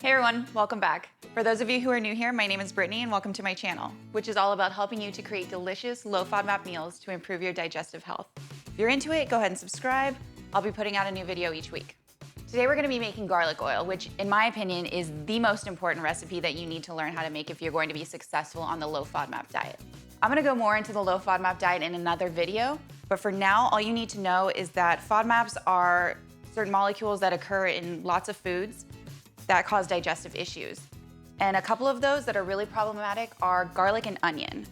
Hey everyone, welcome back. For those of you who are new here, my name is Brittany and welcome to my channel, which is all about helping you to create delicious, low FODMAP meals to improve your digestive health. If you're into it, go ahead and subscribe. I'll be putting out a new video each week. Today we're gonna be making garlic oil, which in my opinion is the most important recipe that you need to learn how to make if you're going to be successful on the low FODMAP diet. I'm gonna go more into the low FODMAP diet in another video, but for now, all you need to know is that FODMAPs are certain molecules that occur in lots of foods that cause digestive issues. And a couple of those that are really problematic are garlic and onion.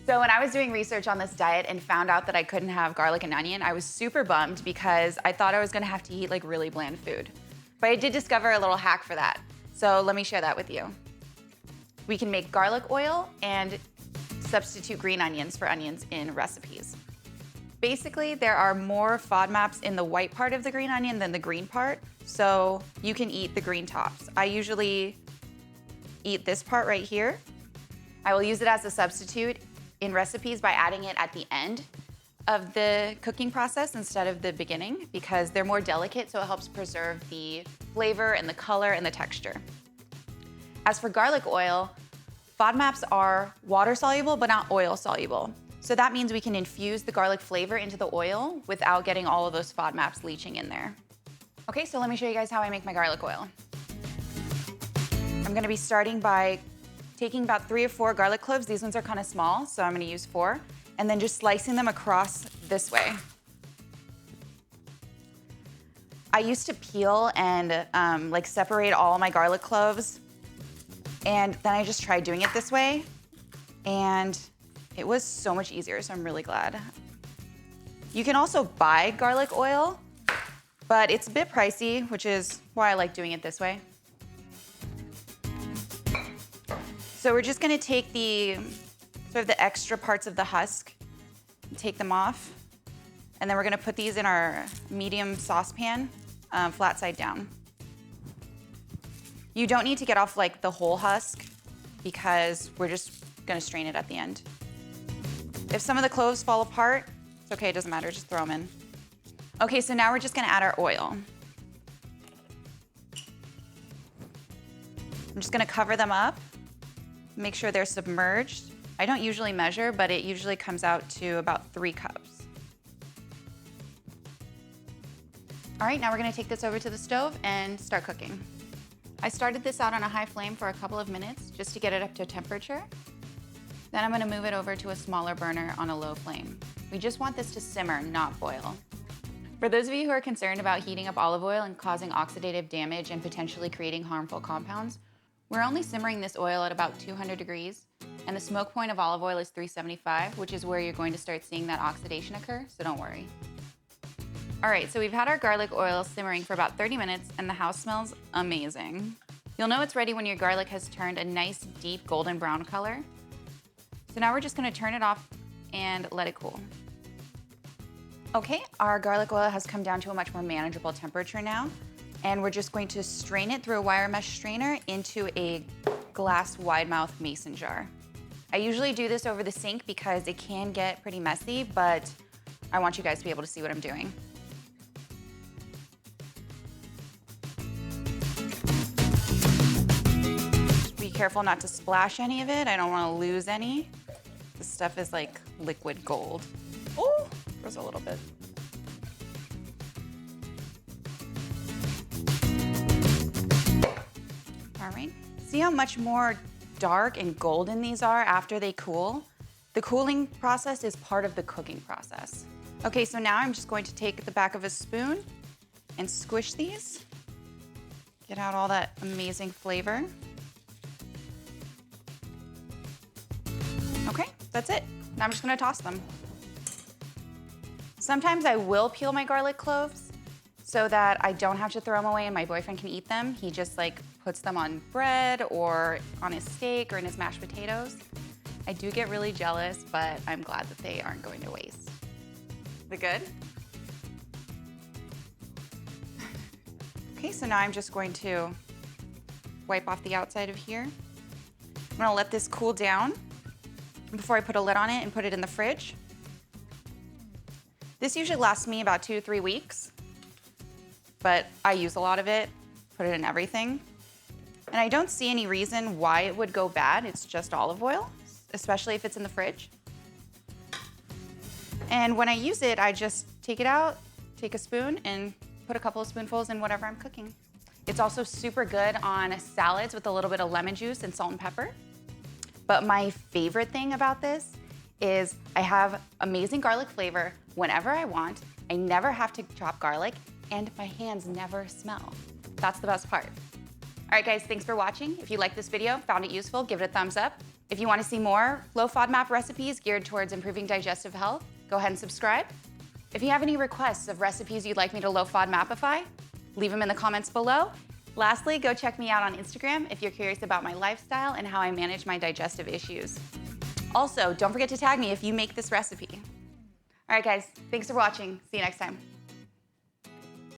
So when I was doing research on this diet and found out that I couldn't have garlic and onion, I was super bummed because I thought I was gonna have to eat like really bland food. But I did discover a little hack for that. So let me share that with you. We can make garlic oil and substitute green onions for onions in recipes. Basically, there are more FODMAPs in the white part of the green onion than the green part, so you can eat the green tops. I usually eat this part right here. I will use it as a substitute in recipes by adding it at the end of the cooking process instead of the beginning because they're more delicate, so it helps preserve the flavor and the color and the texture. As for garlic oil, FODMAPs are water soluble but not oil soluble. So that means we can infuse the garlic flavor into the oil without getting all of those FODMAPs leaching in there. Okay, so let me show you guys how I make my garlic oil. I'm gonna be starting by taking about 3 or 4 garlic cloves. These ones are kind of small, so I'm gonna use 4, and then just slicing them across this way. I used to peel and like separate all my garlic cloves, and then I just tried doing it this way, and it was so much easier, so I'm really glad. You can also buy garlic oil, but it's a bit pricey, which is why I like doing it this way. So we're just gonna take the sort of the extra parts of the husk, take them off, and then we're gonna put these in our medium saucepan, flat side down. You don't need to get off like the whole husk because we're just gonna strain it at the end. If some of the cloves fall apart, it's okay, it doesn't matter, just throw them in. Okay, so now we're just gonna add our oil. I'm just gonna cover them up, make sure they're submerged. I don't usually measure, but it usually comes out to about 3 cups. All right, now we're gonna take this over to the stove and start cooking. I started this out on a high flame for a couple of minutes just to get it up to temperature. Then I'm gonna move it over to a smaller burner on a low flame. We just want this to simmer, not boil. For those of you who are concerned about heating up olive oil and causing oxidative damage and potentially creating harmful compounds, we're only simmering this oil at about 200 degrees, and the smoke point of olive oil is 375, which is where you're going to start seeing that oxidation occur, so don't worry. All right, so we've had our garlic oil simmering for about 30 minutes, and the house smells amazing. You'll know it's ready when your garlic has turned a nice, deep golden brown color. So now we're just gonna turn it off and let it cool. Okay, our garlic oil has come down to a much more manageable temperature now, and we're just going to strain it through a wire mesh strainer into a glass wide mouth mason jar. I usually do this over the sink because it can get pretty messy, but I want you guys to be able to see what I'm doing. Be careful not to splash any of it. I don't want to lose any. This stuff is like liquid gold. Oh, there's a little bit. All right. See how much more dark and golden these are after they cool? The cooling process is part of the cooking process. Okay, so now I'm just going to take the back of a spoon and squish these. Get out all that amazing flavor. Okay, that's it. Now I'm just gonna toss them. Sometimes I will peel my garlic cloves so that I don't have to throw them away and my boyfriend can eat them. He just like puts them on bread or on his steak or in his mashed potatoes. I do get really jealous, but I'm glad that they aren't going to waste. Is it good? Okay, so now I'm just going to wipe off the outside of here. I'm gonna let this cool down before I put a lid on it and put it in the fridge. This usually lasts me about 2 to 3 weeks, but I use a lot of it, put it in everything. And I don't see any reason why it would go bad. It's just olive oil, especially if it's in the fridge. And when I use it, I just take it out, take a spoon, and put a couple of spoonfuls in whatever I'm cooking. It's also super good on salads with a little bit of lemon juice and salt and pepper. But my favorite thing about this is I have amazing garlic flavor whenever I want. I never have to chop garlic, and my hands never smell. That's the best part. All right, guys, thanks for watching. If you liked this video, found it useful, give it a thumbs up. If you want to see more low FODMAP recipes geared towards improving digestive health, go ahead and subscribe. If you have any requests of recipes you'd like me to low FODMAPify, leave them in the comments below. Lastly, go check me out on Instagram if you're curious about my lifestyle and how I manage my digestive issues. Also, don't forget to tag me if you make this recipe. All right, guys, thanks for watching. See you next time.